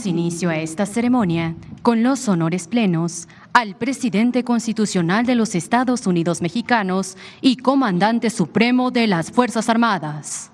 inicio a esta ceremonia con los honores plenos al presidente constitucional de los Estados Unidos mexicanos y comandante supremo de las Fuerzas Armadas.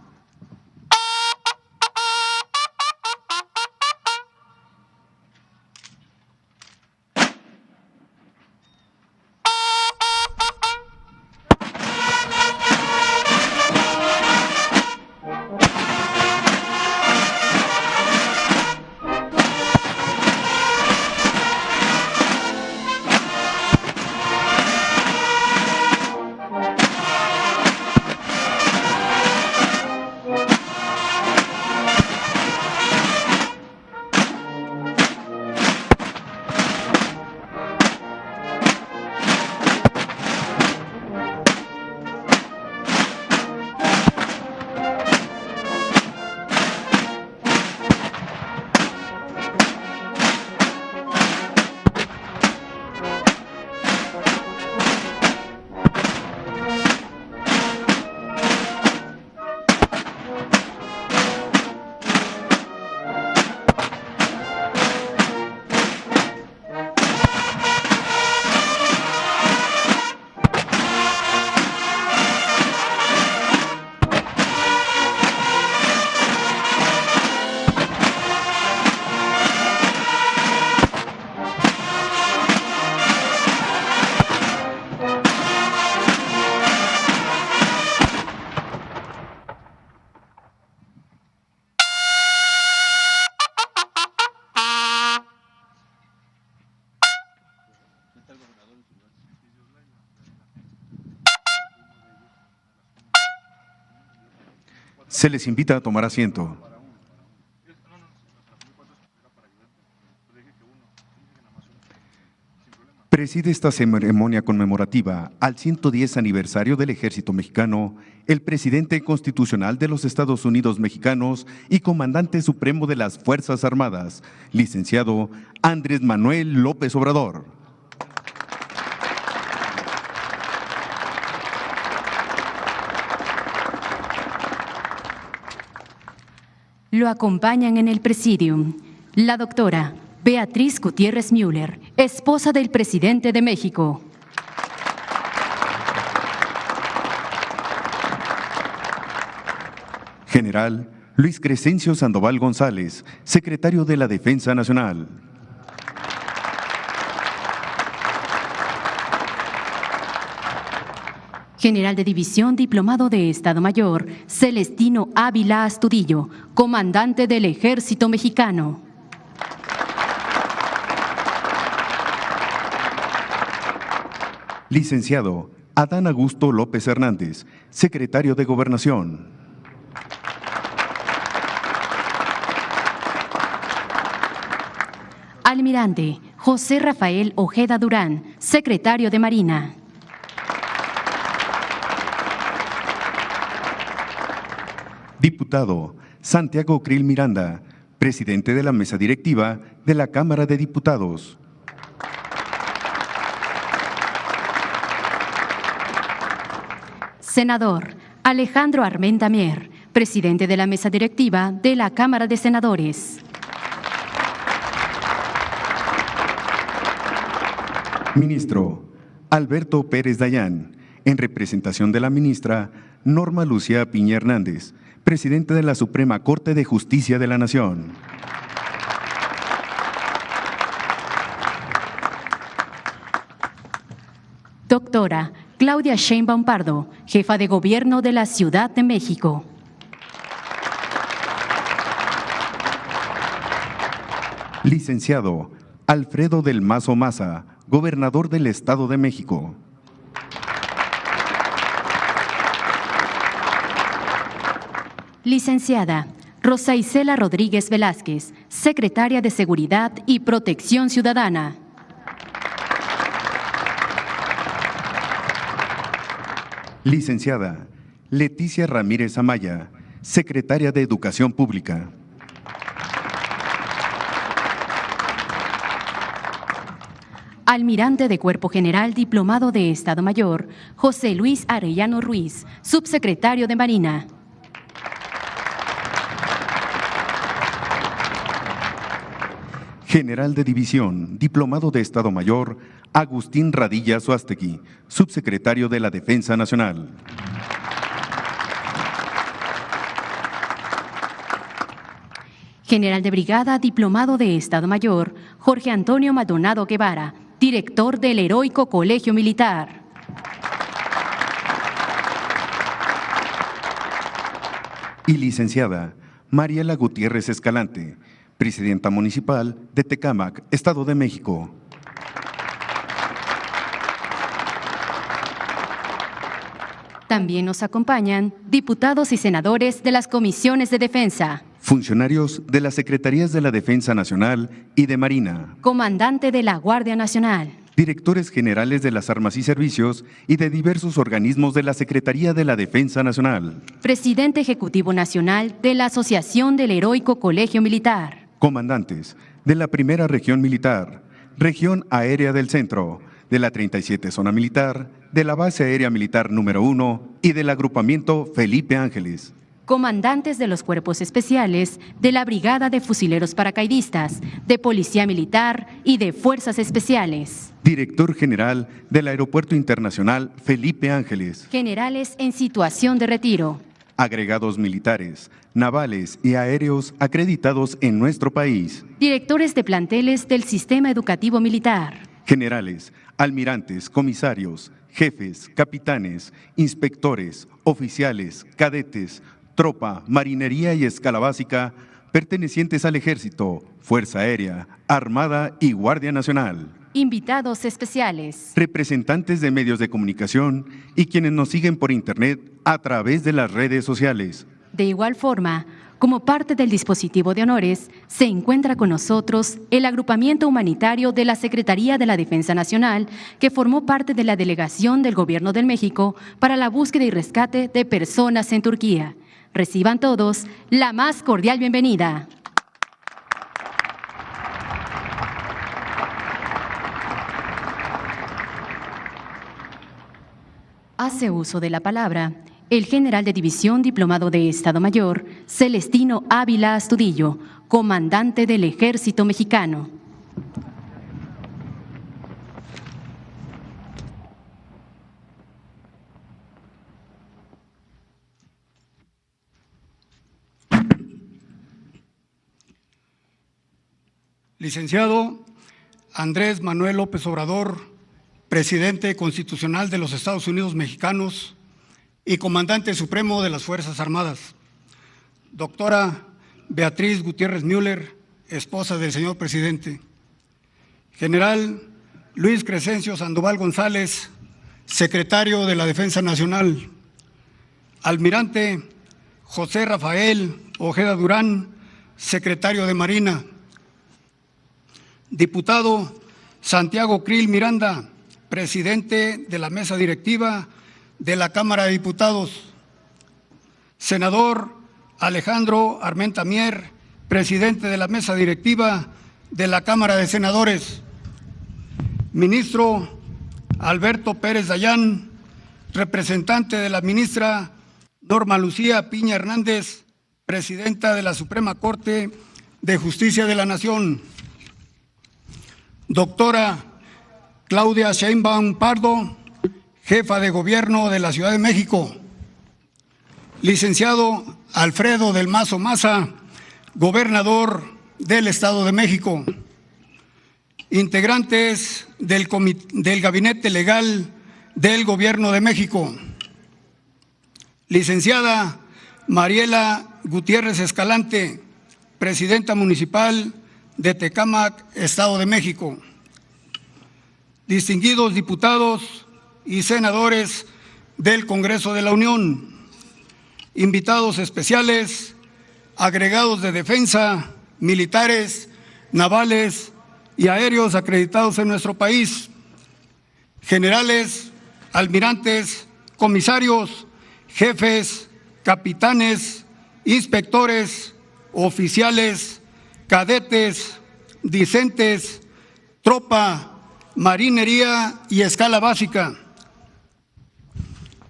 Se les invita a tomar asiento. Preside esta ceremonia conmemorativa al 110 aniversario del Ejército Mexicano, el presidente constitucional de los Estados Unidos mexicanos y comandante supremo de las Fuerzas Armadas, licenciado Andrés Manuel López Obrador. Lo acompañan en el presidium la doctora Beatriz Gutiérrez Müller, esposa del presidente de México. General Luis Crescencio Sandoval González, secretario de la Defensa Nacional. General de División Diplomado de Estado Mayor, Celestino Ávila Astudillo, comandante del Ejército Mexicano. Licenciado Adán Augusto López Hernández, secretario de Gobernación. Almirante José Rafael Ojeda Durán, secretario de Marina. Diputado Santiago Krill Miranda, presidente de la mesa directiva de la Cámara de Diputados. Senador Alejandro Armenta Mier, presidente de la mesa directiva de la Cámara de Senadores. Ministro Alberto Pérez Dayán, en representación de la ministra Norma Lucía Piña Hernández, presidente de la Suprema Corte de Justicia de la Nación. Doctora Claudia Sheinbaum Pardo, jefa de Gobierno de la Ciudad de México. Licenciado Alfredo del Mazo Maza, gobernador del Estado de México. Licenciada Rosa Isela Rodríguez Velázquez, secretaria de Seguridad y Protección Ciudadana. Licenciada Leticia Ramírez Amaya, secretaria de Educación Pública. Almirante de Cuerpo General Diplomado de Estado Mayor, José Luis Arellano Ruiz, subsecretario de Marina. General de División, Diplomado de Estado Mayor, Agustín Radilla Suástegui, Subsecretario de la Defensa Nacional. General de Brigada, Diplomado de Estado Mayor, Jorge Antonio Maldonado Guevara, Director del Heroico Colegio Militar. Y licenciada Mariela Gutiérrez Escalante, Presidenta Municipal de Tecámac, Estado de México. También nos acompañan diputados y senadores de las comisiones de defensa, funcionarios de las Secretarías de la Defensa Nacional y de Marina, comandante de la Guardia Nacional, directores generales de las armas y servicios y de diversos organismos de la Secretaría de la Defensa Nacional, presidente ejecutivo nacional de la Asociación del Heroico Colegio Militar, comandantes de la Primera Región Militar, Región Aérea del Centro, de la 37 Zona Militar, de la Base Aérea Militar número 1 y del Agrupamiento Felipe Ángeles, comandantes de los cuerpos especiales, de la Brigada de Fusileros Paracaidistas, de Policía Militar y de Fuerzas Especiales, director general del Aeropuerto Internacional Felipe Ángeles, generales en situación de retiro, agregados militares, navales y aéreos acreditados en nuestro país, directores de planteles del Sistema Educativo Militar, generales, almirantes, comisarios, jefes, capitanes, inspectores, oficiales, cadetes, tropa, marinería y escala básica pertenecientes al Ejército, Fuerza Aérea, Armada y Guardia Nacional. Invitados especiales, representantes de medios de comunicación y quienes nos siguen por Internet a través de las redes sociales. De igual forma, como parte del dispositivo de honores, se encuentra con nosotros el agrupamiento humanitario de la Secretaría de la Defensa Nacional, que formó parte de la delegación del Gobierno de México para la búsqueda y rescate de personas en Turquía. Reciban todos la más cordial bienvenida. Hace uso de la palabra el general de División Diplomado de Estado Mayor, Celestino Ávila Astudillo, comandante del Ejército Mexicano. Licenciado Andrés Manuel López Obrador, Presidente Constitucional de los Estados Unidos Mexicanos y Comandante Supremo de las Fuerzas Armadas. Doctora Beatriz Gutiérrez Müller, esposa del señor Presidente. General Luis Crescencio Sandoval González, Secretario de la Defensa Nacional. Almirante José Rafael Ojeda Durán, Secretario de Marina. Diputado Santiago Krill Miranda, Presidente de la Mesa Directiva de la Cámara de Diputados. Senador Alejandro Armenta Mier, Presidente de la Mesa Directiva de la Cámara de Senadores. Ministro Alberto Pérez Dayán, representante de la ministra Norma Lucía Piña Hernández, Presidenta de la Suprema Corte de Justicia de la Nación. Doctora Claudia Sheinbaum Pardo, jefa de Gobierno de la Ciudad de México. Licenciado Alfredo del Mazo Maza, gobernador del Estado de México. Integrantes del Gabinete Legal del Gobierno de México. Licenciada Mariela Gutiérrez Escalante, Presidenta Municipal de Tecámac, Estado de México. Distinguidos diputados y senadores del Congreso de la Unión, invitados especiales, agregados de defensa, militares, navales y aéreos acreditados en nuestro país, generales, almirantes, comisarios, jefes, capitanes, inspectores, oficiales, cadetes, discentes, tropa, marinería y escala básica,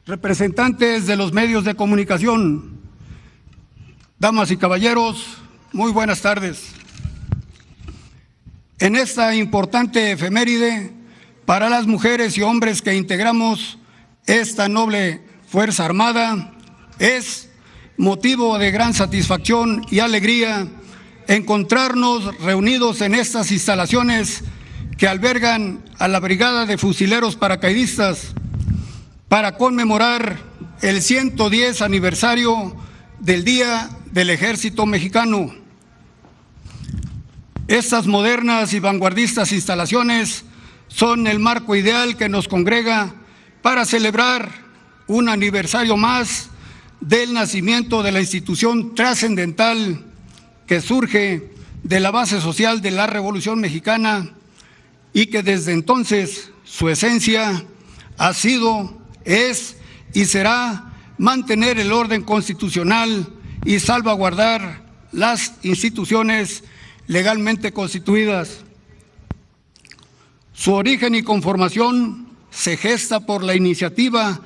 representantes de los medios de comunicación, damas y caballeros, muy buenas tardes. En esta importante efeméride, para las mujeres y hombres que integramos esta noble Fuerza Armada, es motivo de gran satisfacción y alegría encontrarnos reunidos en estas instalaciones que albergan a la Brigada de Fusileros Paracaidistas para conmemorar el 110 aniversario del Día del Ejército Mexicano. Estas modernas y vanguardistas instalaciones son el marco ideal que nos congrega para celebrar un aniversario más del nacimiento de la institución trascendental que surge de la base social de la Revolución Mexicana y que desde entonces su esencia ha sido, es y será mantener el orden constitucional y salvaguardar las instituciones legalmente constituidas. Su origen y conformación se gesta por la iniciativa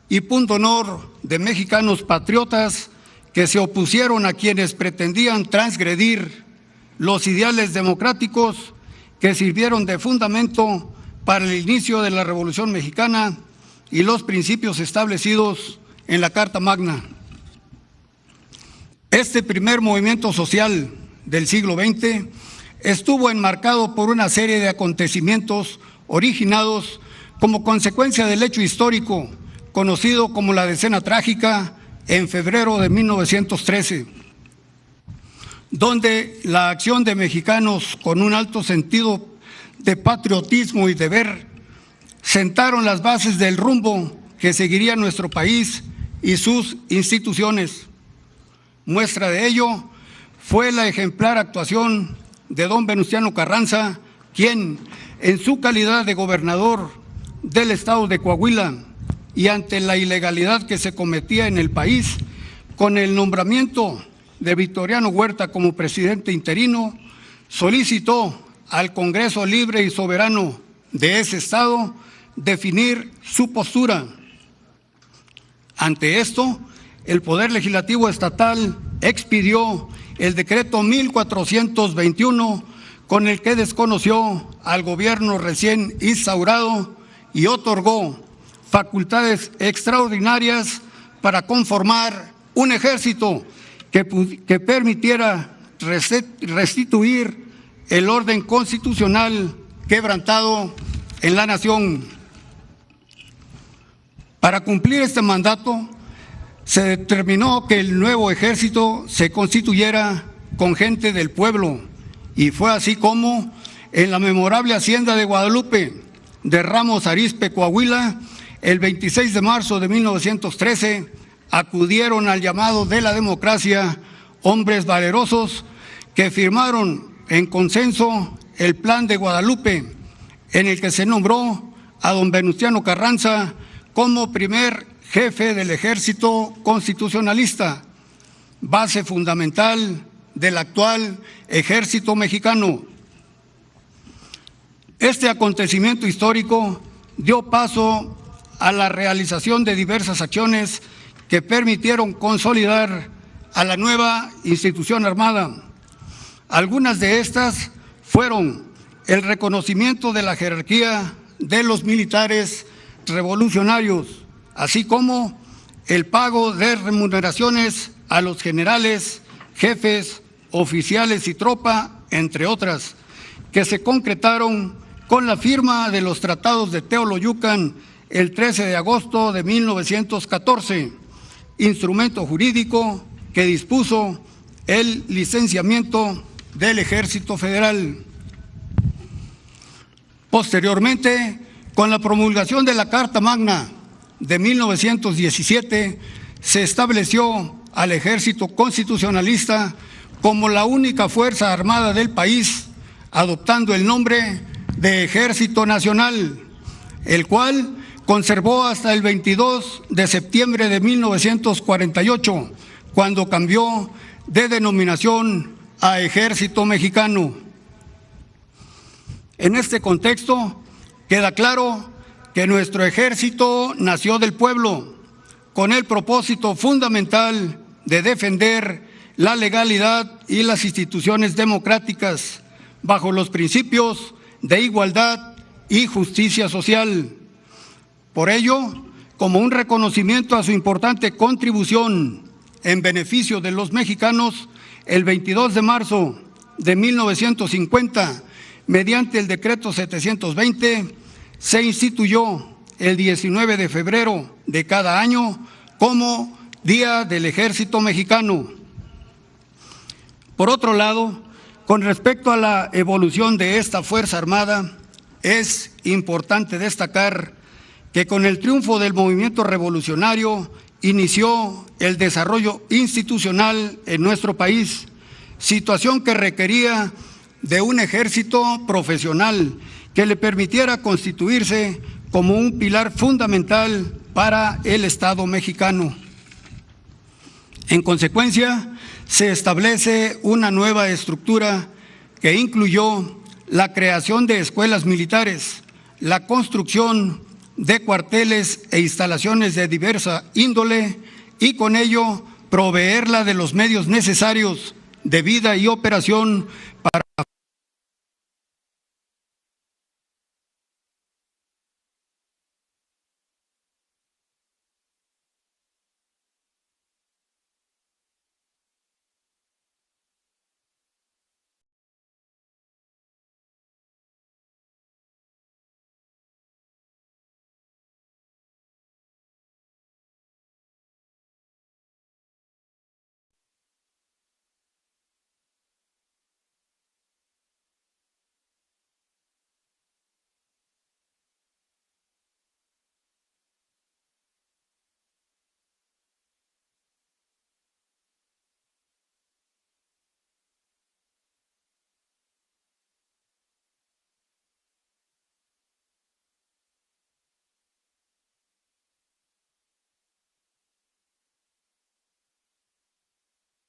y punto honor de mexicanos patriotas que se opusieron a quienes pretendían transgredir los ideales democráticos que sirvieron de fundamento para el inicio de la Revolución Mexicana y los principios establecidos en la Carta Magna. Este primer movimiento social del siglo XX estuvo enmarcado por una serie de acontecimientos originados como consecuencia del hecho histórico conocido como la Decena Trágica en febrero de 1913, donde la acción de mexicanos con un alto sentido de patriotismo y deber sentaron las bases del rumbo que seguiría nuestro país y sus instituciones. Muestra de ello fue la ejemplar actuación de don Venustiano Carranza, quien, en su calidad de gobernador del estado de Coahuila y ante la ilegalidad que se cometía en el país, con el nombramiento de Victoriano Huerta como presidente interino, solicitó al Congreso Libre y Soberano de ese estado definir su postura. Ante esto, el Poder Legislativo Estatal expidió el decreto 1421, con el que desconoció al gobierno recién instaurado y otorgó facultades extraordinarias para conformar un ejército que permitiera restituir el orden constitucional quebrantado en la nación. Para cumplir este mandato, se determinó que el nuevo ejército se constituyera con gente del pueblo, y fue así como en la memorable hacienda de Guadalupe de Ramos Arizpe, Coahuila, el 26 de marzo de 1913, acudieron al llamado de la democracia hombres valerosos que firmaron en consenso el Plan de Guadalupe, en el que se nombró a don Venustiano Carranza como primer jefe del ejército constitucionalista, base fundamental del actual ejército mexicano. Este acontecimiento histórico dio paso a la realización de diversas acciones que permitieron consolidar a la nueva institución armada. Algunas de estas fueron el reconocimiento de la jerarquía de los militares revolucionarios, así como el pago de remuneraciones a los generales, jefes, oficiales y tropa, entre otras, que se concretaron con la firma de los tratados de Teoloyucan el 13 de agosto de 1914, instrumento jurídico que dispuso el licenciamiento del Ejército Federal. Posteriormente, con la promulgación de la Carta Magna de 1917, se estableció al Ejército Constitucionalista como la única fuerza armada del país, adoptando el nombre de Ejército Nacional, el cual conservó hasta el 22 de septiembre de 1948, cuando cambió de denominación a Ejército Mexicano. En este contexto, queda claro que nuestro ejército nació del pueblo, con el propósito fundamental de defender la legalidad y las instituciones democráticas, bajo los principios de igualdad y justicia social. Por ello, como un reconocimiento a su importante contribución en beneficio de los mexicanos, el 22 de marzo de 1950, mediante el decreto 720, se instituyó el 19 de febrero de cada año como Día del Ejército Mexicano. Por otro lado, con respecto a la evolución de esta Fuerza Armada, es importante destacar que con el triunfo del movimiento revolucionario inició el desarrollo institucional en nuestro país, situación que requería de un ejército profesional que le permitiera constituirse como un pilar fundamental para el Estado mexicano. En consecuencia, se establece una nueva estructura que incluyó la creación de escuelas militares, la construcción de cuarteles e instalaciones de diversa índole y con ello proveerla de los medios necesarios de vida y operación para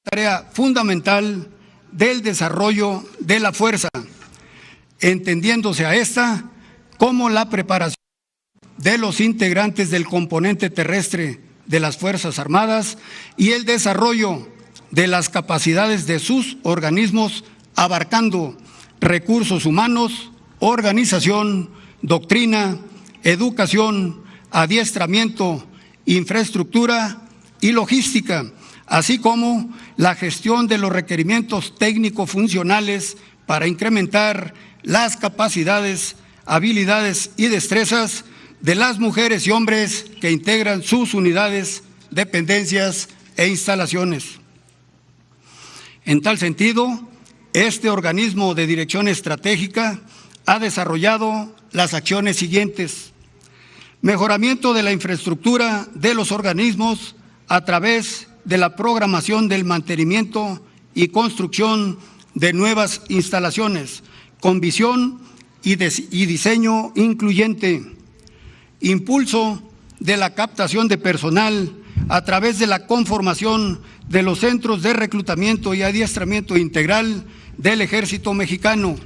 tarea fundamental del desarrollo de la fuerza, entendiéndose a esta como la preparación de los integrantes del componente terrestre de las Fuerzas Armadas y el desarrollo de las capacidades de sus organismos, abarcando recursos humanos, organización, doctrina, educación, adiestramiento, infraestructura y logística, así como la gestión de los requerimientos técnico-funcionales para incrementar las capacidades, habilidades y destrezas de las mujeres y hombres que integran sus unidades, dependencias e instalaciones. En tal sentido, este organismo de dirección estratégica ha desarrollado las acciones siguientes: mejoramiento de la infraestructura de los organismos a través de la programación del mantenimiento y construcción de nuevas instalaciones con visión y diseño incluyente, impulso de la captación de personal a través de la conformación de los centros de reclutamiento y adiestramiento integral del Ejército Mexicano.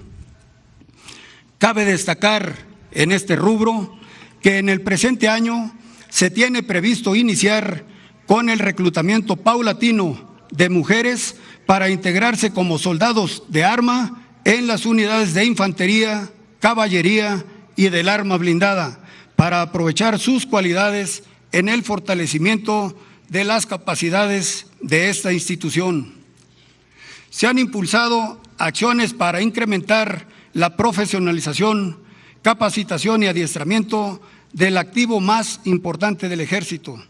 Cabe destacar en este rubro que en el presente año se tiene previsto iniciar con el reclutamiento paulatino de mujeres para integrarse como soldados de arma en las unidades de infantería, caballería y del arma blindada, para aprovechar sus cualidades en el fortalecimiento de las capacidades de esta institución. Se han impulsado acciones para incrementar la profesionalización, capacitación y adiestramiento del activo más importante del Ejército,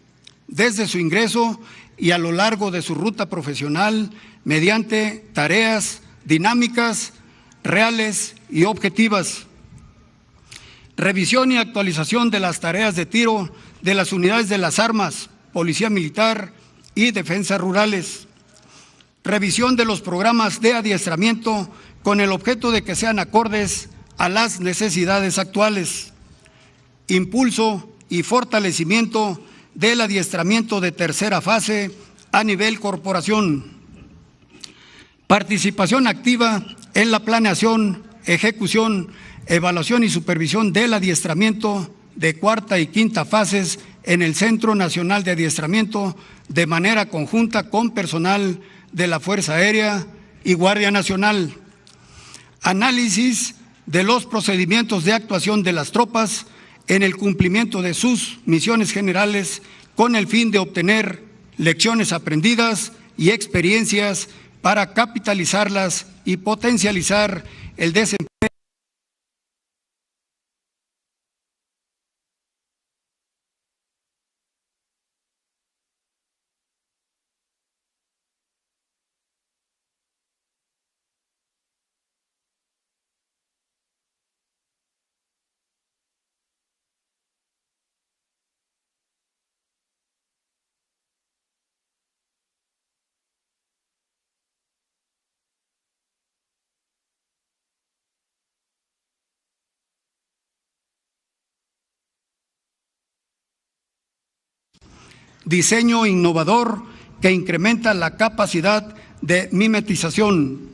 desde su ingreso y a lo largo de su ruta profesional, mediante tareas dinámicas, reales y objetivas. Revisión y actualización de las tareas de tiro de las unidades de las armas, Policía Militar y Defensas Rurales. Revisión de los programas de adiestramiento con el objeto de que sean acordes a las necesidades actuales. Impulso y fortalecimiento del adiestramiento de tercera fase a nivel corporación. Participación activa en la planeación, ejecución, evaluación y supervisión del adiestramiento de cuarta y quinta fases en el Centro Nacional de Adiestramiento de manera conjunta con personal de la Fuerza Aérea y Guardia Nacional. análisis de los procedimientos de actuación de las tropas en el cumplimiento de sus misiones generales con el fin de obtener lecciones aprendidas y experiencias para capitalizarlas y potencializar el desempeño diseño innovador que incrementa la capacidad de mimetización.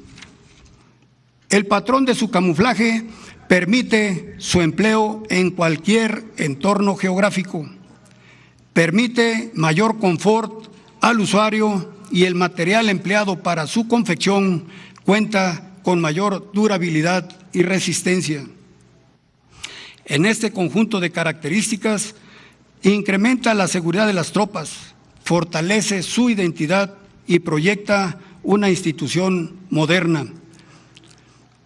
El patrón de su camuflaje permite su empleo en cualquier entorno geográfico, permite mayor confort al usuario y el material empleado para su confección cuenta con mayor durabilidad y resistencia. En este conjunto de características, incrementa la seguridad de las tropas, fortalece su identidad y proyecta una institución moderna.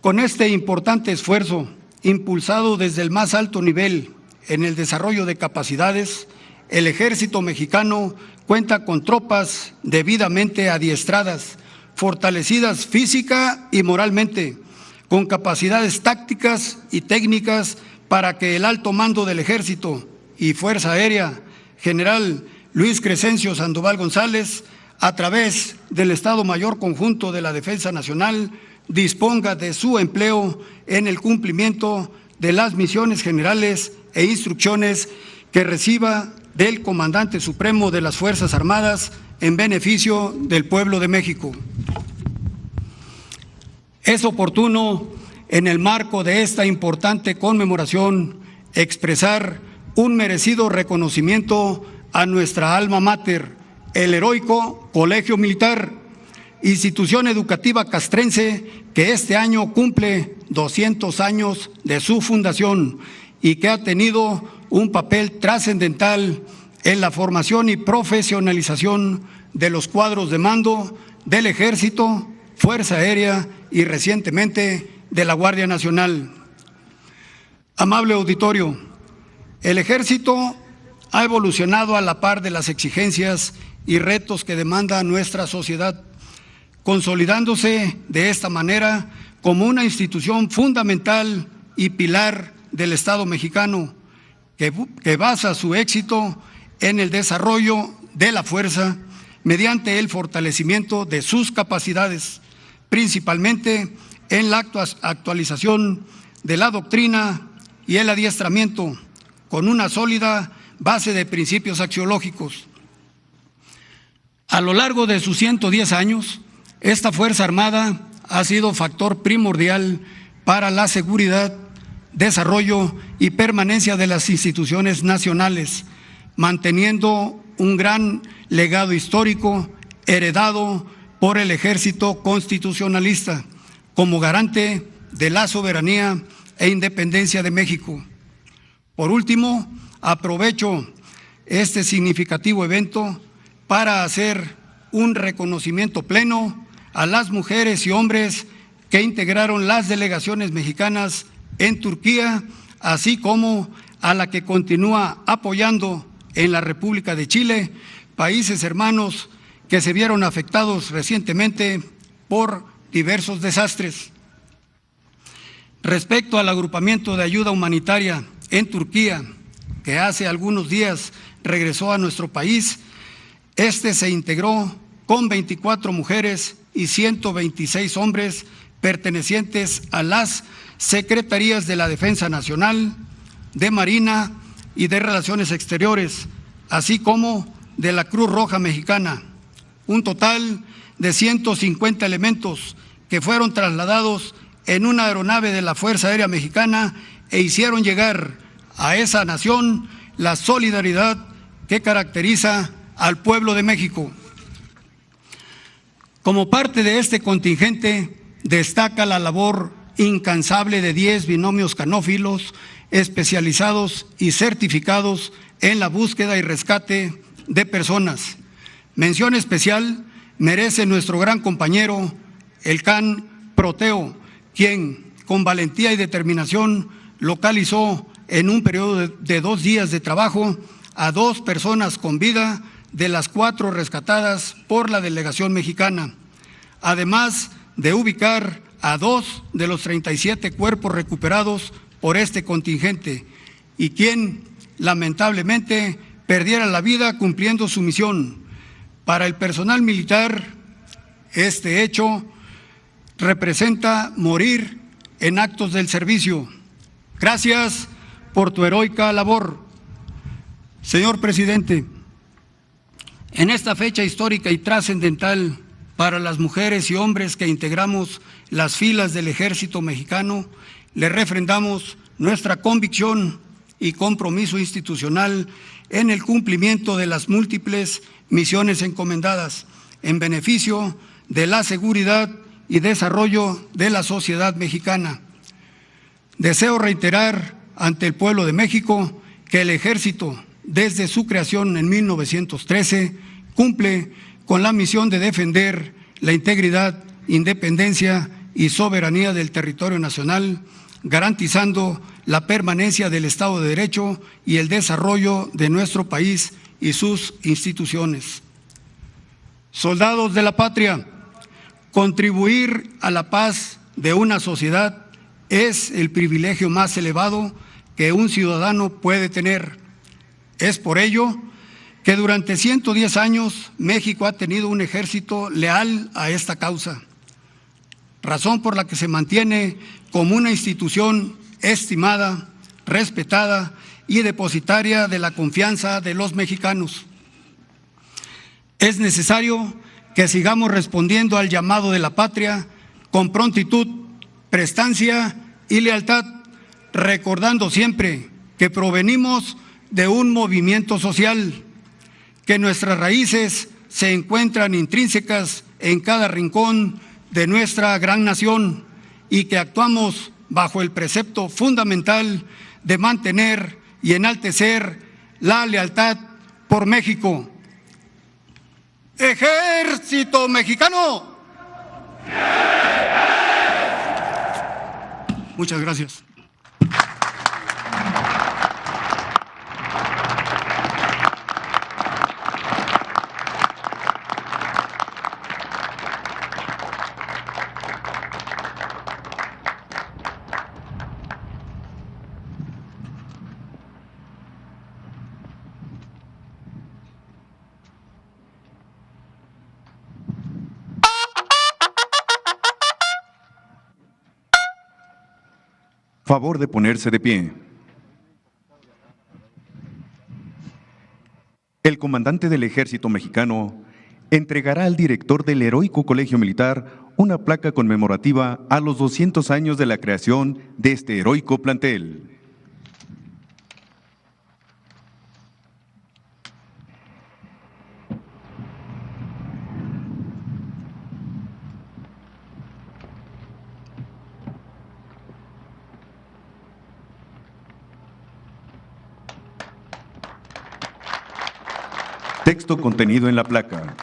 Con este importante esfuerzo, impulsado desde el más alto nivel en el desarrollo de capacidades, el Ejército Mexicano cuenta con tropas debidamente adiestradas, fortalecidas física y moralmente, con capacidades tácticas y técnicas para que el alto mando del Ejército y Fuerza Aérea, General Luis Crescencio Sandoval González, a través del Estado Mayor Conjunto de la Defensa Nacional, disponga de su empleo en el cumplimiento de las misiones generales e instrucciones que reciba del Comandante Supremo de las Fuerzas Armadas en beneficio del pueblo de México. Es oportuno, en el marco de esta importante conmemoración, expresar un merecido reconocimiento a nuestra alma mater, el heroico Colegio Militar, institución educativa castrense que este año cumple 200 años de su fundación y que ha tenido un papel trascendental en la formación y profesionalización de los cuadros de mando del Ejército, Fuerza Aérea y recientemente de la Guardia Nacional. Amable auditorio, el Ejército ha evolucionado a la par de las exigencias y retos que demanda nuestra sociedad, consolidándose de esta manera como una institución fundamental y pilar del Estado mexicano, que basa su éxito en el desarrollo de la fuerza mediante el fortalecimiento de sus capacidades, principalmente en la actualización de la doctrina y el adiestramiento, con una sólida base de principios axiológicos. A lo largo de sus 110 años, esta Fuerza Armada ha sido factor primordial para la seguridad, desarrollo y permanencia de las instituciones nacionales, manteniendo un gran legado histórico heredado por el Ejército Constitucionalista como garante de la soberanía e independencia de México. Por último, aprovecho este significativo evento para hacer un reconocimiento pleno a las mujeres y hombres que integraron las delegaciones mexicanas en Turquía, así como a la que continúa apoyando en la República de Chile, países hermanos que se vieron afectados recientemente por diversos desastres. Respecto al agrupamiento de ayuda humanitaria en Turquía, que hace algunos días regresó a nuestro país, este se integró con 24 mujeres y 126 hombres pertenecientes a las Secretarías de la Defensa Nacional, de Marina y de Relaciones Exteriores, así como de la Cruz Roja Mexicana, un total de 150 elementos que fueron trasladados en una aeronave de la Fuerza Aérea Mexicana e hicieron llegar a esa nación la solidaridad que caracteriza al pueblo de México. Como parte de este contingente, destaca la labor incansable de 10 binomios canófilos especializados y certificados en la búsqueda y rescate de personas. Mención especial merece nuestro gran compañero, el can Proteo, quien con valentía y determinación localizó en un periodo de 2 días de trabajo a 2 personas con vida de las 4 rescatadas por la delegación mexicana, además de ubicar a 2 de los 37 cuerpos recuperados por este contingente y quien lamentablemente perdiera la vida cumpliendo su misión. Para el personal militar, este hecho representa morir en actos del servicio. Gracias por tu heroica labor. Señor presidente, en esta fecha histórica y trascendental para las mujeres y hombres que integramos las filas del Ejército Mexicano, le refrendamos nuestra convicción y compromiso institucional en el cumplimiento de las múltiples misiones encomendadas en beneficio de la seguridad y desarrollo de la sociedad mexicana. Deseo reiterar ante el pueblo de México que el Ejército, desde su creación en 1913, cumple con la misión de defender la integridad, independencia y soberanía del territorio nacional, garantizando la permanencia del Estado de Derecho y el desarrollo de nuestro país y sus instituciones. Soldados de la patria, contribuir a la paz de una sociedad es el privilegio más elevado que un ciudadano puede tener. Es por ello que durante 110 años México ha tenido un ejército leal a esta causa, razón por la que se mantiene como una institución estimada, respetada y depositaria de la confianza de los mexicanos. Es necesario que sigamos respondiendo al llamado de la patria con prontitud, prestancia y lealtad, recordando siempre que provenimos de un movimiento social, que nuestras raíces se encuentran intrínsecas en cada rincón de nuestra gran nación y que actuamos bajo el precepto fundamental de mantener y enaltecer la lealtad por México. ¡Ejército Mexicano! Muchas gracias. Favor de ponerse de pie. El comandante del Ejército Mexicano entregará al director del Heroico Colegio Militar una placa conmemorativa a los 200 años de la creación de este heroico plantel. Texto contenido en la placa.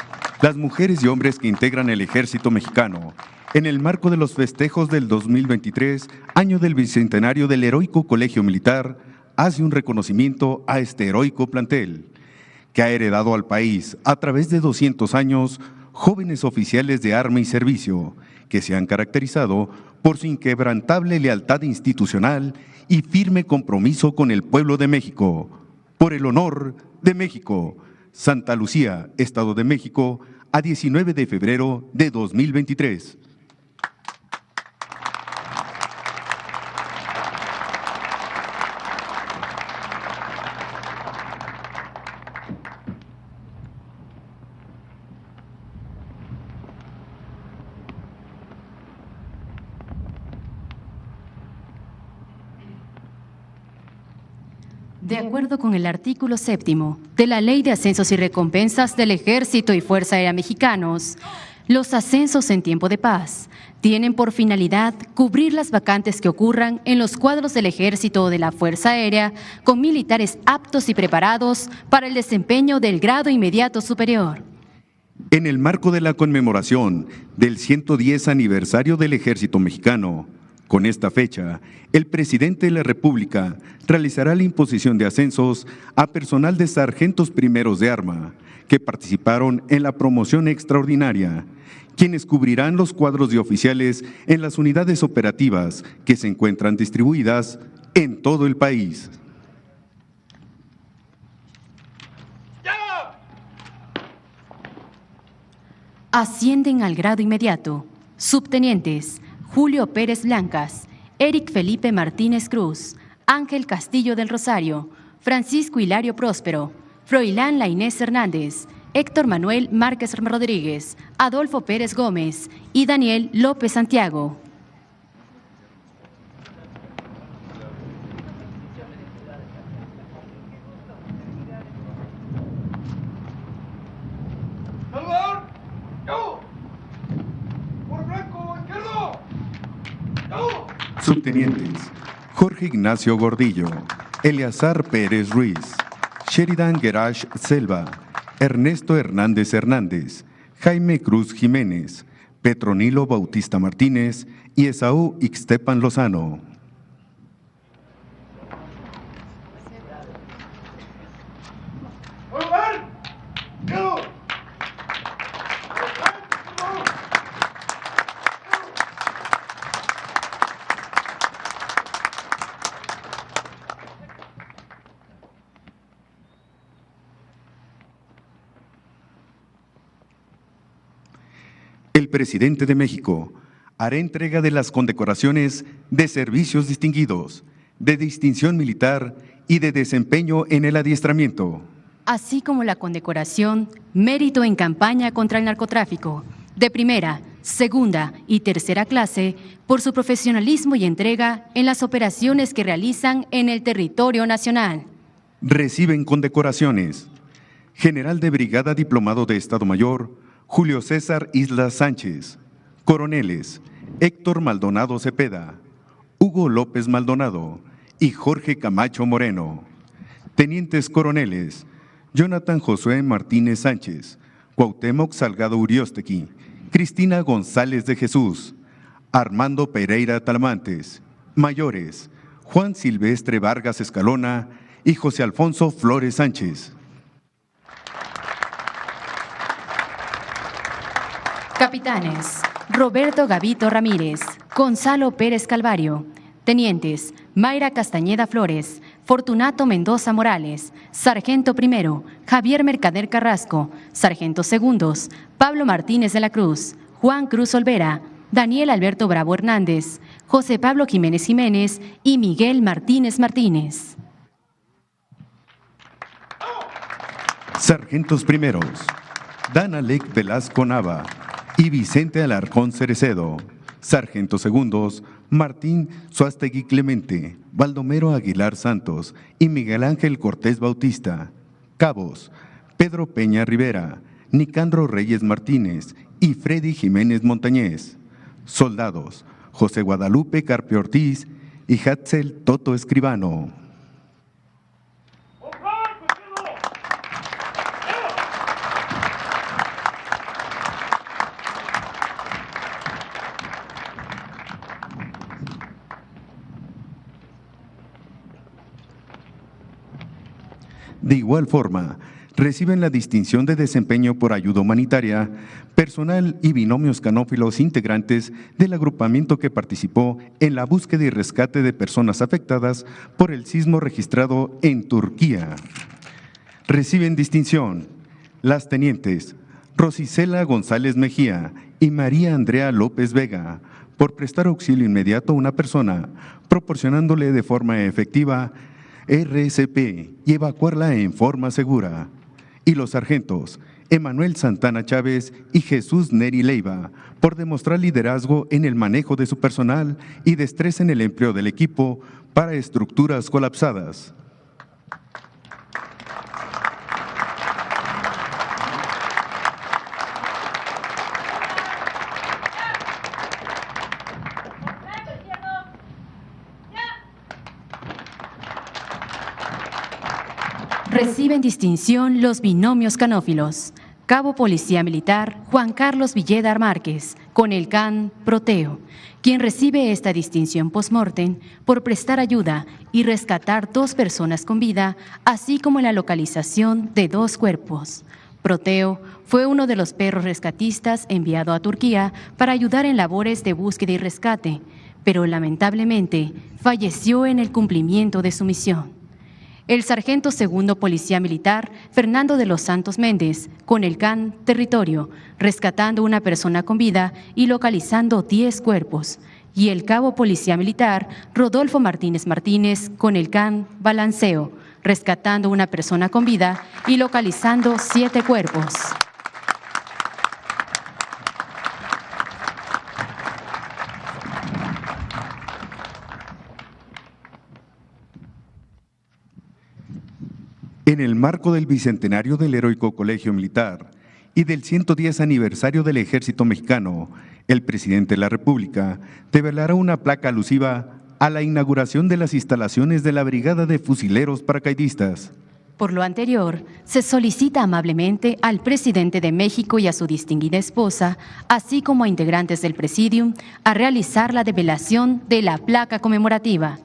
Las mujeres y hombres que integran el Ejército Mexicano, en el marco de los festejos del 2023, año del bicentenario del Heroico Colegio Militar, hace un reconocimiento a este heroico plantel, que ha heredado al país, a través de 200 años, jóvenes oficiales de arma y servicio, que se han caracterizado por su inquebrantable lealtad institucional y firme compromiso con el pueblo de México, por el honor de México. Santa Lucía, Estado de México, a 19 de febrero de 2023. De acuerdo con el artículo 7º de la Ley de Ascensos y Recompensas del Ejército y Fuerza Aérea Mexicanos, Los ascensos en tiempo de paz tienen por finalidad cubrir las vacantes que ocurran en los cuadros del Ejército o de la Fuerza Aérea con militares aptos y preparados para el desempeño del grado inmediato superior. En el marco de la conmemoración del 110 aniversario del Ejército Mexicano, con esta fecha, el presidente de la República realizará la imposición de ascensos a personal de sargentos primeros de arma que participaron en la promoción extraordinaria, quienes cubrirán los cuadros de oficiales en las unidades operativas que se encuentran distribuidas en todo el país. Ascienden al grado inmediato subtenientes Julio Pérez Blancas, Eric Felipe Martínez Cruz, Ángel Castillo del Rosario, Francisco Hilario Próspero, Froilán Lainés Hernández, Héctor Manuel Márquez Rodríguez, Adolfo Pérez Gómez y Daniel López Santiago. Subtenientes Jorge Ignacio Gordillo, Eleazar Pérez Ruiz, Sheridan Gerash Selva, Ernesto Hernández Hernández, Jaime Cruz Jiménez, Petronilo Bautista Martínez y Esaú Ixtepan Lozano. El presidente de México hará entrega de las condecoraciones de servicios distinguidos, de distinción militar y de desempeño en el adiestramiento, así como la condecoración Mérito en Campaña contra el Narcotráfico, de primera, segunda y tercera clase, por su profesionalismo y entrega en las operaciones que realizan en el territorio nacional. Reciben condecoraciones: General de Brigada Diplomado de Estado Mayor, Julio César Isla Sánchez. Coroneles: Héctor Maldonado Cepeda, Hugo López Maldonado y Jorge Camacho Moreno. Tenientes coroneles: Jonathan Josué Martínez Sánchez, Cuauhtémoc Salgado Uriostegui, Cristina González de Jesús, Armando Pereira Talamantes. Mayores: Juan Silvestre Vargas Escalona y José Alfonso Flores Sánchez. Capitanes: Roberto Gavito Ramírez, Gonzalo Pérez Calvario. Tenientes: Mayra Castañeda Flores, Fortunato Mendoza Morales, Sargento Primero, Javier Mercader Carrasco, Sargento Segundos, Pablo Martínez de la Cruz, Juan Cruz Olvera, Daniel Alberto Bravo Hernández, José Pablo Jiménez Jiménez y Miguel Martínez Martínez. Sargentos Primeros: Danalec Velasco Nava y Vicente Alarcón Cerecedo. Sargentos Segundos: Martín Suástegui Clemente, Baldomero Aguilar Santos y Miguel Ángel Cortés Bautista. Cabos: Pedro Peña Rivera, Nicandro Reyes Martínez y Freddy Jiménez Montañez. Soldados: José Guadalupe Carpio Ortiz y Hatzel Toto Escribano. De igual forma, reciben la distinción de desempeño por ayuda humanitaria, personal y binomios canófilos integrantes del agrupamiento que participó en la búsqueda y rescate de personas afectadas por el sismo registrado en Turquía. Reciben distinción las tenientes Rosicela González Mejía y María Andrea López Vega por prestar auxilio inmediato a una persona, proporcionándole de forma efectiva RCP y evacuarla en forma segura. Y los sargentos Emanuel Santana Chávez y Jesús Neri Leiva por demostrar liderazgo en el manejo de su personal y destreza en el empleo del equipo para estructuras colapsadas. Reciben distinción los binomios canófilos. Cabo Policía Militar Juan Carlos Villedar Márquez, con el CAN Proteo, quien recibe esta distinción post-mortem por prestar ayuda y rescatar 2 personas con vida, así como la localización de 2 cuerpos. Proteo fue uno de los perros rescatistas enviado a Turquía para ayudar en labores de búsqueda y rescate, pero lamentablemente falleció en el cumplimiento de su misión. El sargento segundo Policía Militar Fernando de los Santos Méndez, con el CAN Territorio, rescatando una persona con vida y localizando 10 cuerpos. Y el cabo Policía Militar Rodolfo Martínez Martínez, con el CAN Balanceo, rescatando una persona con vida y localizando 7 cuerpos. En el marco del bicentenario del Heroico Colegio Militar y del 110 aniversario del Ejército Mexicano, el presidente de la República develará una placa alusiva a la inauguración de las instalaciones de la Brigada de Fusileros Paracaidistas. Por lo anterior, se solicita amablemente al presidente de México y a su distinguida esposa, así como a integrantes del Presidium, a realizar la develación de la placa conmemorativa.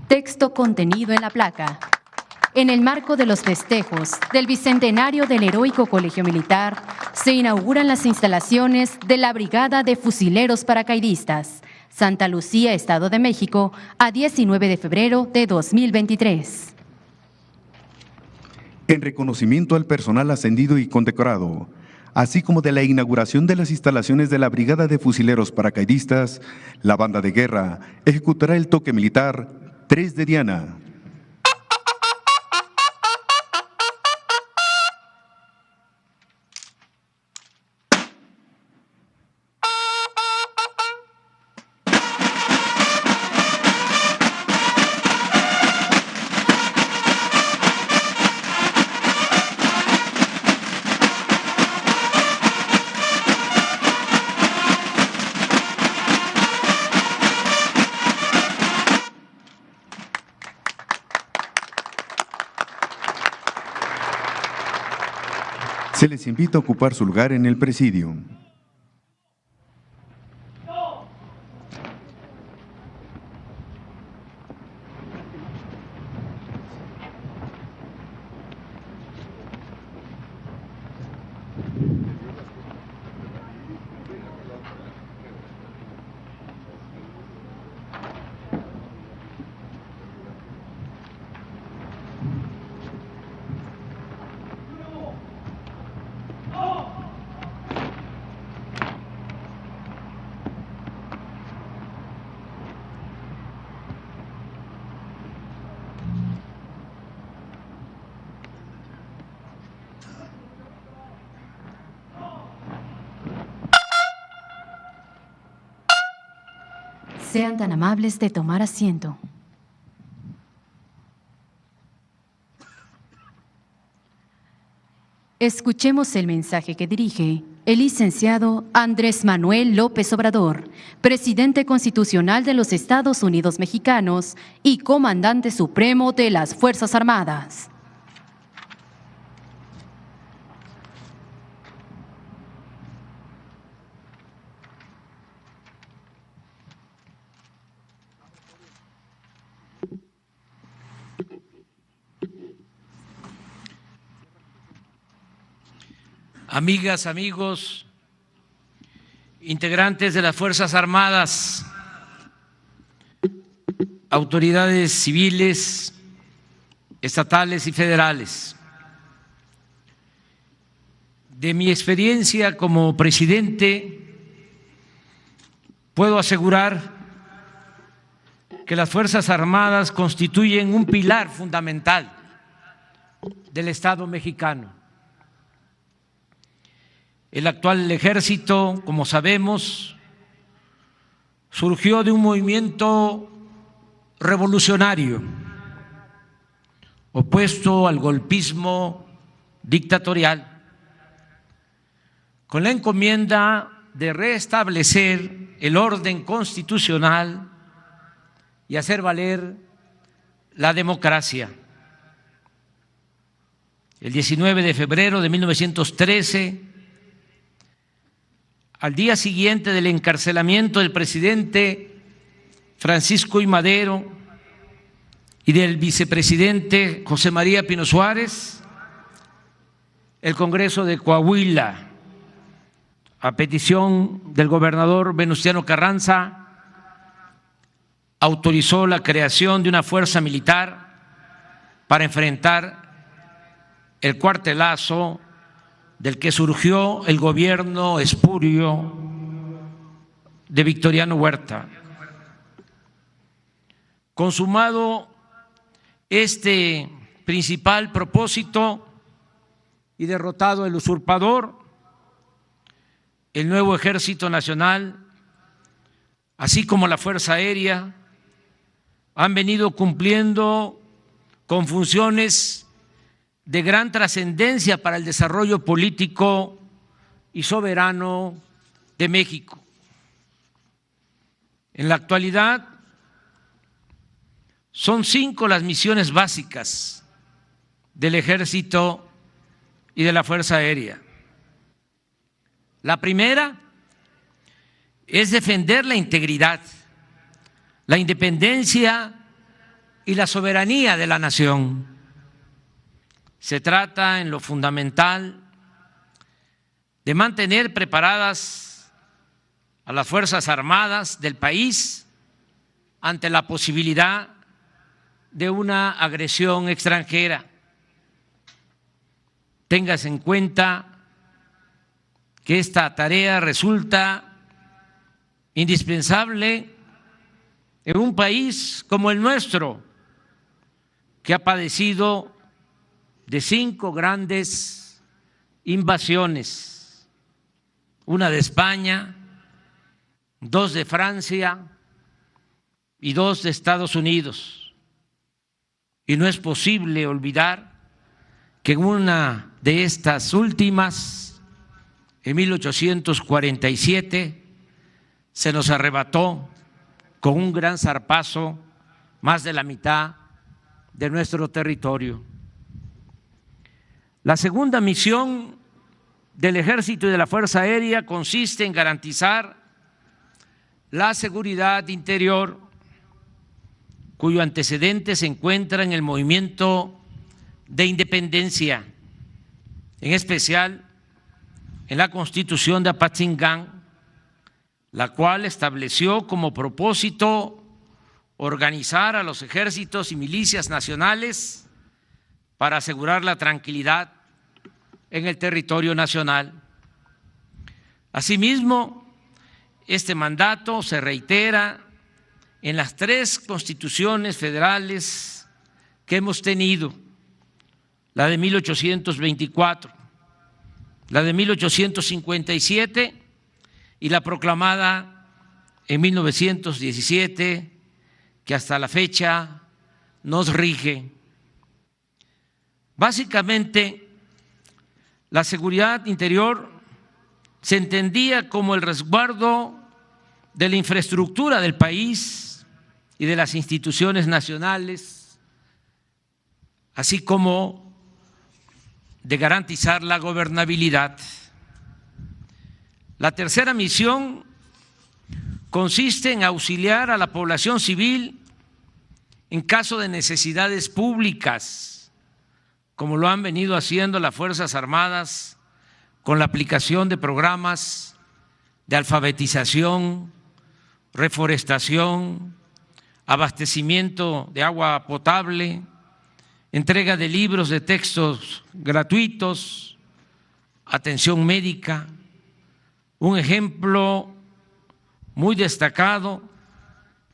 Texto contenido en la placa. En el marco de los festejos del bicentenario del Heroico Colegio Militar, se inauguran las instalaciones de la Brigada de Fusileros Paracaidistas, Santa Lucía, Estado de México, a 19 de febrero de 2023. En reconocimiento al personal ascendido y condecorado, así como de la inauguración de las instalaciones de la Brigada de Fusileros Paracaidistas, la banda de guerra ejecutará el toque militar 3 de Diana. Se les invita a ocupar su lugar en el presidio. Sean tan amables de tomar asiento. Escuchemos el mensaje que dirige el licenciado Andrés Manuel López Obrador, presidente constitucional de los Estados Unidos Mexicanos y comandante supremo de las Fuerzas Armadas. Amigas, amigos, integrantes de las Fuerzas Armadas, autoridades civiles, estatales y federales. De mi experiencia como presidente, puedo asegurar que las Fuerzas Armadas constituyen un pilar fundamental del Estado mexicano. El actual ejército, como sabemos, surgió de un movimiento revolucionario opuesto al golpismo dictatorial, con la encomienda de restablecer el orden constitucional y hacer valer la democracia. El 19 de febrero de 1913, al día siguiente del encarcelamiento del presidente Francisco I. Madero y del vicepresidente José María Pino Suárez, el Congreso de Coahuila, a petición del gobernador Venustiano Carranza, autorizó la creación de una fuerza militar para enfrentar el cuartelazo del que surgió el gobierno espurio de Victoriano Huerta. Consumado este principal propósito y derrotado el usurpador, el nuevo Ejército Nacional, así como la Fuerza Aérea, han venido cumpliendo con funciones de gran trascendencia para el desarrollo político y soberano de México. En la actualidad, son 5 las misiones básicas del Ejército y de la Fuerza Aérea. La primera es defender la integridad, la independencia y la soberanía de la nación. Se trata, en lo fundamental, de mantener preparadas a las Fuerzas Armadas del país ante la posibilidad de una agresión extranjera. Téngase en cuenta que esta tarea resulta indispensable en un país como el nuestro, que ha padecido de 5 grandes invasiones, una de España, 2 de Francia y 2 de Estados Unidos. Y no es posible olvidar que en una de estas últimas, en 1847, se nos arrebató con un gran zarpazo más de la mitad de nuestro territorio. La segunda misión del Ejército y de la Fuerza Aérea consiste en garantizar la seguridad interior, cuyo antecedente se encuentra en el movimiento de independencia, en especial en la Constitución de Apatzingán, la cual estableció como propósito organizar a los ejércitos y milicias nacionales para asegurar la tranquilidad en el territorio nacional. Asimismo, este mandato se reitera en las 3 constituciones federales que hemos tenido, la de 1824, la de 1857 y la proclamada en 1917, que hasta la fecha nos rige. Básicamente, la seguridad interior se entendía como el resguardo de la infraestructura del país y de las instituciones nacionales, así como de garantizar la gobernabilidad. La tercera misión consiste en auxiliar a la población civil en caso de necesidades públicas, como lo han venido haciendo las Fuerzas Armadas con la aplicación de programas de alfabetización, reforestación, abastecimiento de agua potable, entrega de libros de textos gratuitos, atención médica. Un ejemplo muy destacado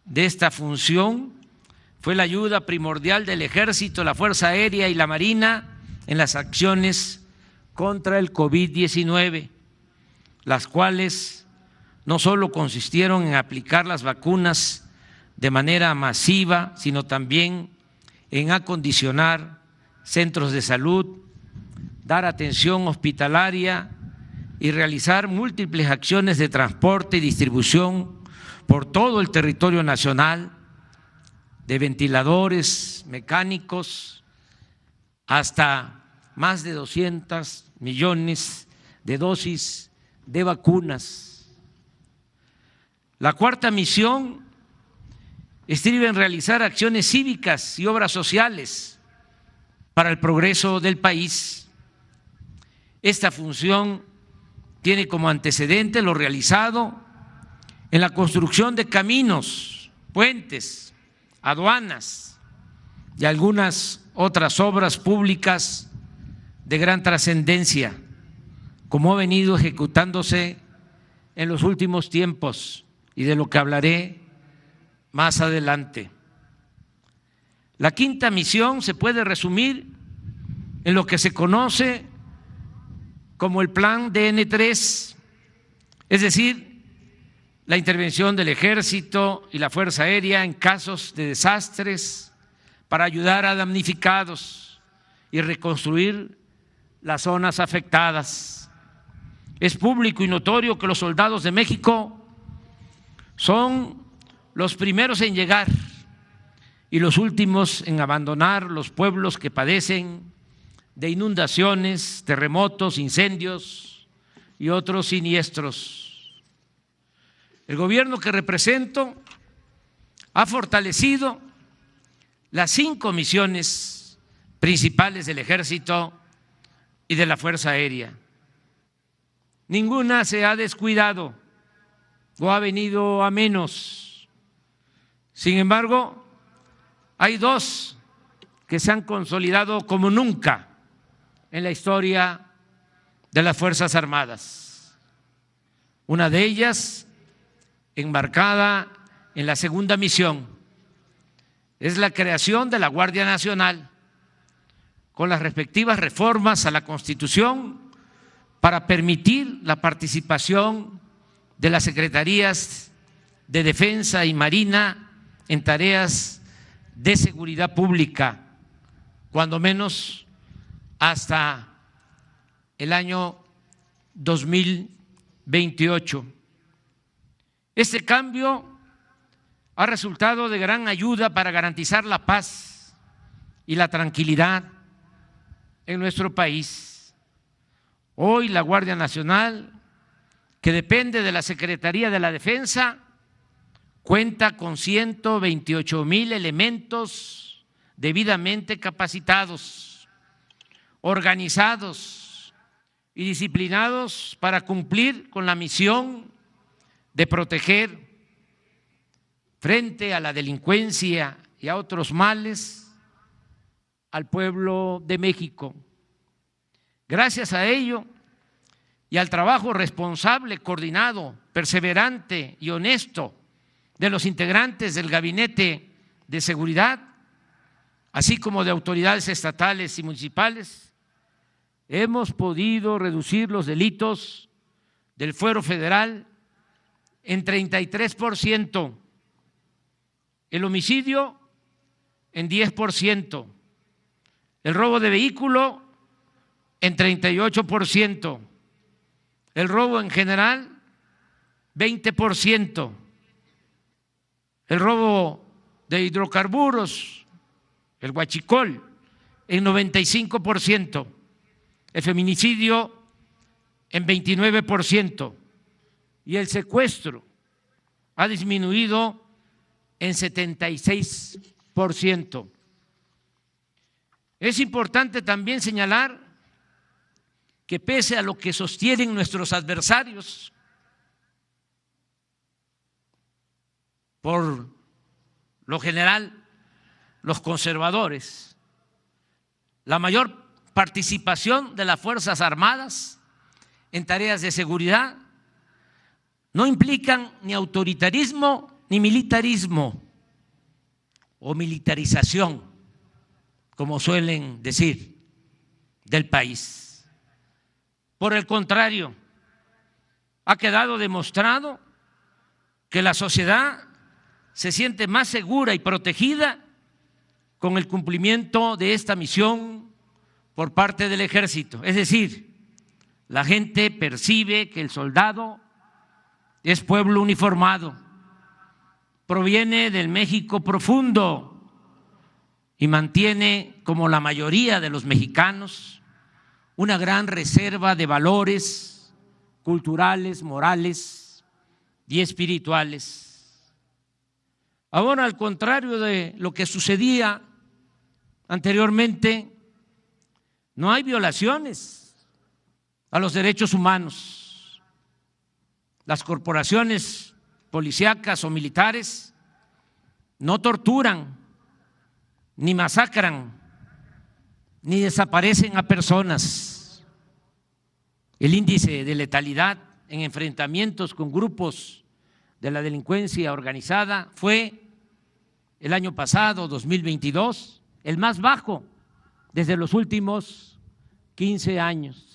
de esta función fue la ayuda primordial del Ejército, la Fuerza Aérea y la Marina en las acciones contra el COVID-19, las cuales no solo consistieron en aplicar las vacunas de manera masiva, sino también en acondicionar centros de salud, dar atención hospitalaria y realizar múltiples acciones de transporte y distribución por todo el territorio nacional, de ventiladores mecánicos hasta más de 200 millones de dosis de vacunas. La cuarta misión estriba en realizar acciones cívicas y obras sociales para el progreso del país. Esta función tiene como antecedente lo realizado en la construcción de caminos, puentes, aduanas y algunas otras obras públicas de gran trascendencia, como ha venido ejecutándose en los últimos tiempos y de lo que hablaré más adelante. La quinta misión se puede resumir en lo que se conoce como el Plan DN3, es decir, la intervención del Ejército y la Fuerza Aérea en casos de desastres para ayudar a damnificados y reconstruir las zonas afectadas. Es público y notorio que los soldados de México son los primeros en llegar y los últimos en abandonar los pueblos que padecen de inundaciones, terremotos, incendios y otros siniestros. El gobierno que represento ha fortalecido las 5 misiones principales del Ejército y de la Fuerza Aérea. Ninguna se ha descuidado o ha venido a menos. Sin embargo, hay 2 que se han consolidado como nunca en la historia de las Fuerzas Armadas. Una de ellas, embarcada en la segunda misión, es la creación de la Guardia Nacional, con las respectivas reformas a la Constitución para permitir la participación de las secretarías de Defensa y Marina en tareas de seguridad pública, cuando menos hasta el año 2028. Este cambio ha resultado de gran ayuda para garantizar la paz y la tranquilidad en nuestro país. Hoy la Guardia Nacional, que depende de la Secretaría de la Defensa, cuenta con 128,000 elementos debidamente capacitados, organizados y disciplinados para cumplir con la misión de proteger frente a la delincuencia y a otros males al pueblo de México. Gracias a ello y al trabajo responsable, coordinado, perseverante y honesto de los integrantes del Gabinete de Seguridad, así como de autoridades estatales y municipales, hemos podido reducir los delitos del fuero federal en 33%, el homicidio en 10%, el robo de vehículo en 38%, el robo en general 20%, el robo de hidrocarburos, el huachicol en 95%, el feminicidio en 29% y el secuestro ha disminuido en 76%. Es importante también señalar que pese a lo que sostienen nuestros adversarios, por lo general los conservadores, la mayor participación de las Fuerzas Armadas en tareas de seguridad no implican ni autoritarismo ni militarismo o militarización, como suelen decir. del país. Por el contrario, ha quedado demostrado que la sociedad se siente más segura y protegida con el cumplimiento de esta misión por parte del Ejército. Es decir, la gente percibe que el soldado es pueblo uniformado, proviene del México profundo y mantiene, como la mayoría de los mexicanos, una gran reserva de valores culturales, morales y espirituales. Ahora, al contrario de lo que sucedía anteriormente, no hay violaciones a los derechos humanos. Las corporaciones policíacas o militares no torturan, ni masacran, ni desaparecen a personas. El índice de letalidad en enfrentamientos con grupos de la delincuencia organizada fue el año pasado, 2022, el más bajo desde los últimos 15 años.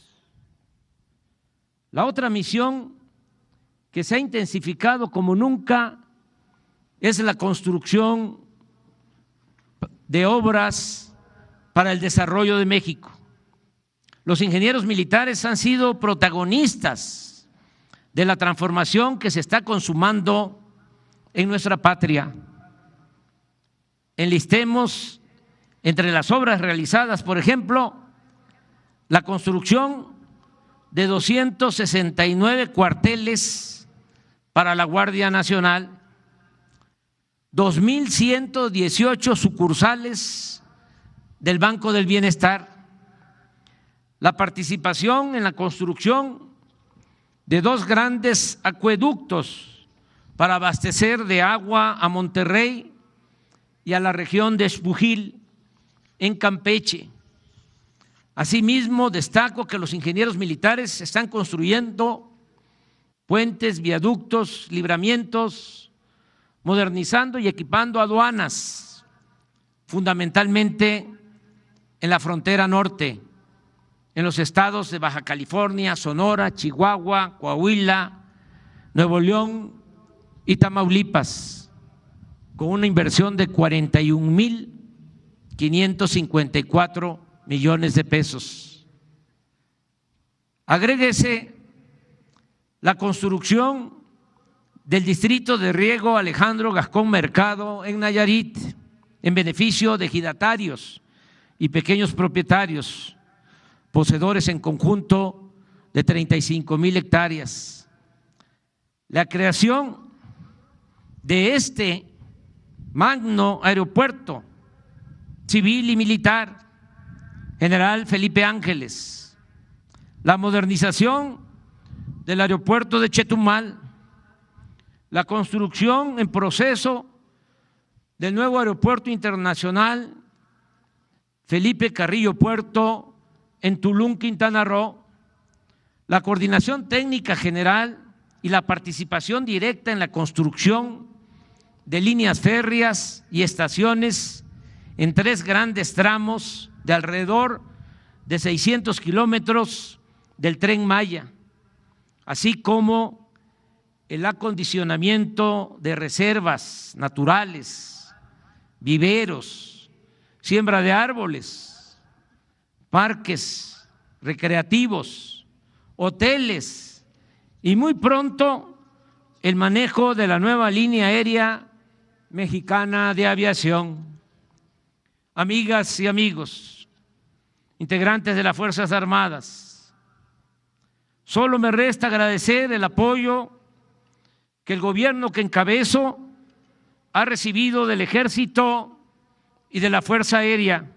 La otra misión que se ha intensificado como nunca es la construcción de obras para el desarrollo de México. Los ingenieros militares han sido protagonistas de la transformación que se está consumando en nuestra patria. Enlistemos entre las obras realizadas, por ejemplo, la construcción de 269 cuarteles para la Guardia Nacional, 2.118 sucursales del Banco del Bienestar, la participación en la construcción de 2 grandes acueductos para abastecer de agua a Monterrey y a la región de Xpujil en Campeche. Asimismo, destaco que los ingenieros militares están construyendo puentes, viaductos, libramientos, modernizando y equipando aduanas, fundamentalmente en la frontera norte, en los estados de Baja California, Sonora, Chihuahua, Coahuila, Nuevo León y Tamaulipas, con una inversión de 41.554 millones de pesos. Agréguese la construcción del distrito de riego Alejandro Gascón Mercado en Nayarit, en beneficio de ejidatarios y pequeños propietarios, poseedores en conjunto de 35,000 hectáreas. La creación de este magno aeropuerto civil y militar, General Felipe Ángeles, la modernización del aeropuerto de Chetumal, la construcción en proceso del nuevo aeropuerto internacional Felipe Carrillo Puerto en Tulum, Quintana Roo, la coordinación técnica general y la participación directa en la construcción de líneas férreas y estaciones en 3 grandes tramos de alrededor de 600 kilómetros del Tren Maya, así como el acondicionamiento de reservas naturales, viveros, siembra de árboles, parques recreativos, hoteles y muy pronto el manejo de la nueva línea aérea mexicana de aviación. Amigas y amigos, integrantes de las Fuerzas Armadas, solo me resta agradecer el apoyo que el gobierno que encabezo ha recibido del Ejército y de la Fuerza Aérea.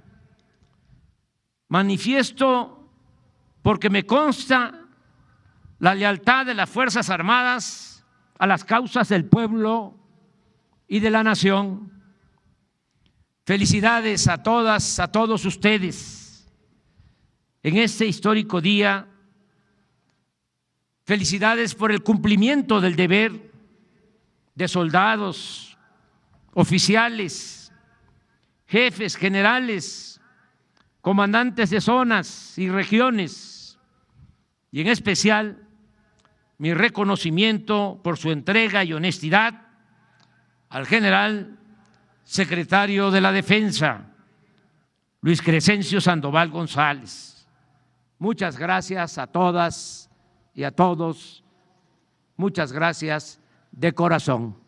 Manifiesto porque me consta la lealtad de las Fuerzas Armadas a las causas del pueblo y de la nación. Felicidades a todas, a todos ustedes en este histórico día. Felicidades por el cumplimiento del deber de soldados, oficiales, jefes, generales, comandantes de zonas y regiones, y en especial mi reconocimiento por su entrega y honestidad al general secretario de la Defensa, Luis Crescencio Sandoval González. Muchas gracias a todas y a todos. Muchas gracias de corazón.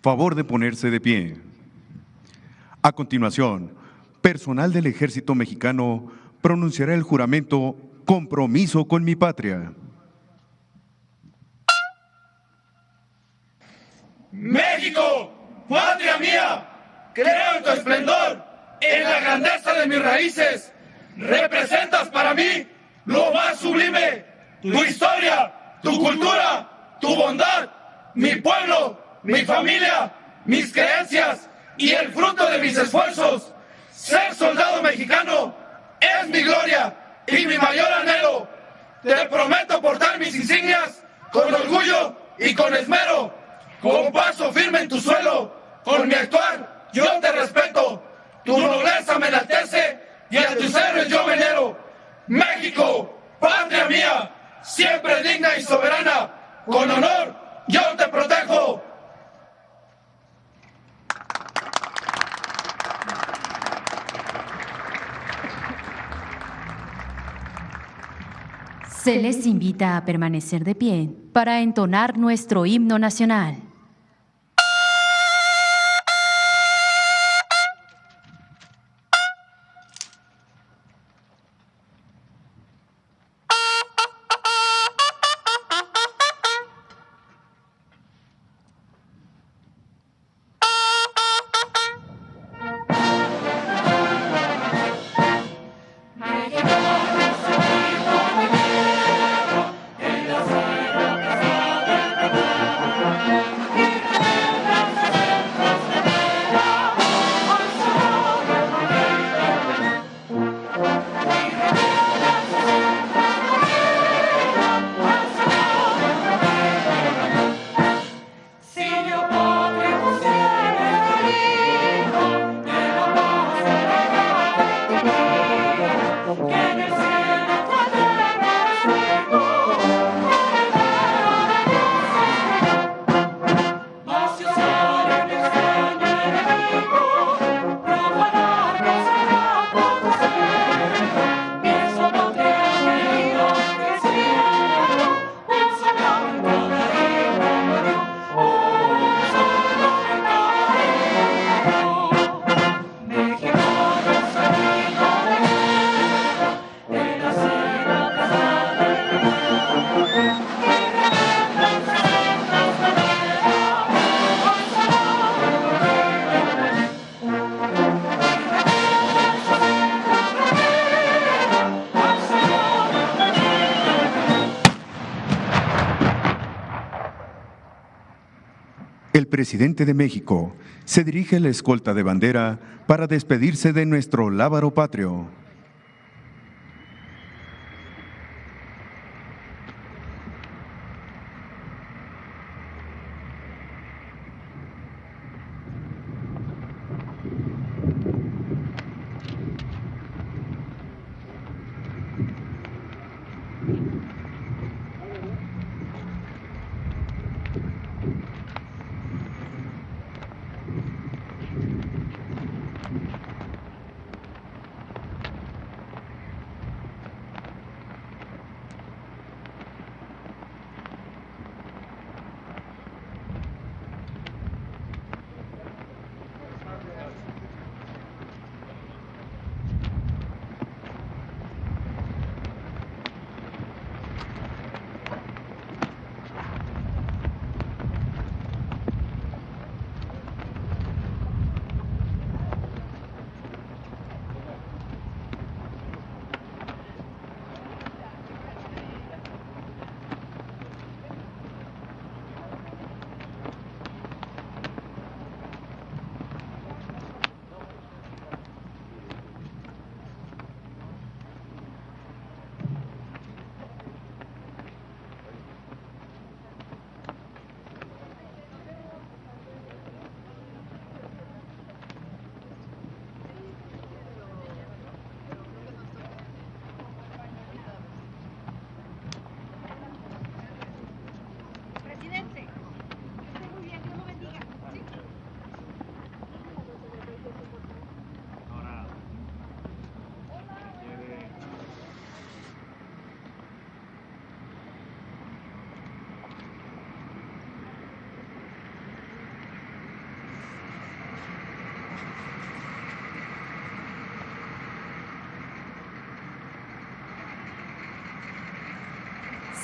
Favor de ponerse de pie. A continuación, personal del Ejército Mexicano pronunciará el juramento Compromiso con mi patria. México, patria mía, creo en tu esplendor, en la grandeza de mis raíces. Representas para mí lo más sublime, tu historia, tu cultura, tu bondad, mi pueblo, mi familia, mis creencias y el fruto de mis esfuerzos. Ser soldado mexicano es mi gloria y mi mayor anhelo. Te prometo portar mis insignias con orgullo y con esmero. Con paso firme en tu suelo, con mi actuar yo te respeto. Tu nobleza me enaltece y a tus héroes yo venero. México, patria mía, siempre digna y soberana, con honor yo te protejo. Se les invita a permanecer de pie para entonar nuestro himno nacional. El presidente de México se dirige a la escolta de bandera para despedirse de nuestro lábaro patrio.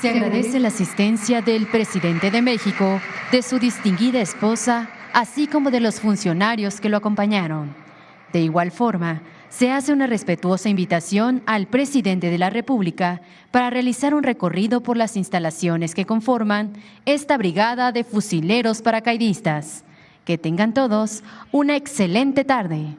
Se agradece la asistencia del presidente de México, de su distinguida esposa, así como de los funcionarios que lo acompañaron. De igual forma, se hace una respetuosa invitación al presidente de la República para realizar un recorrido por las instalaciones que conforman esta brigada de fusileros paracaidistas. Que tengan todos una excelente tarde.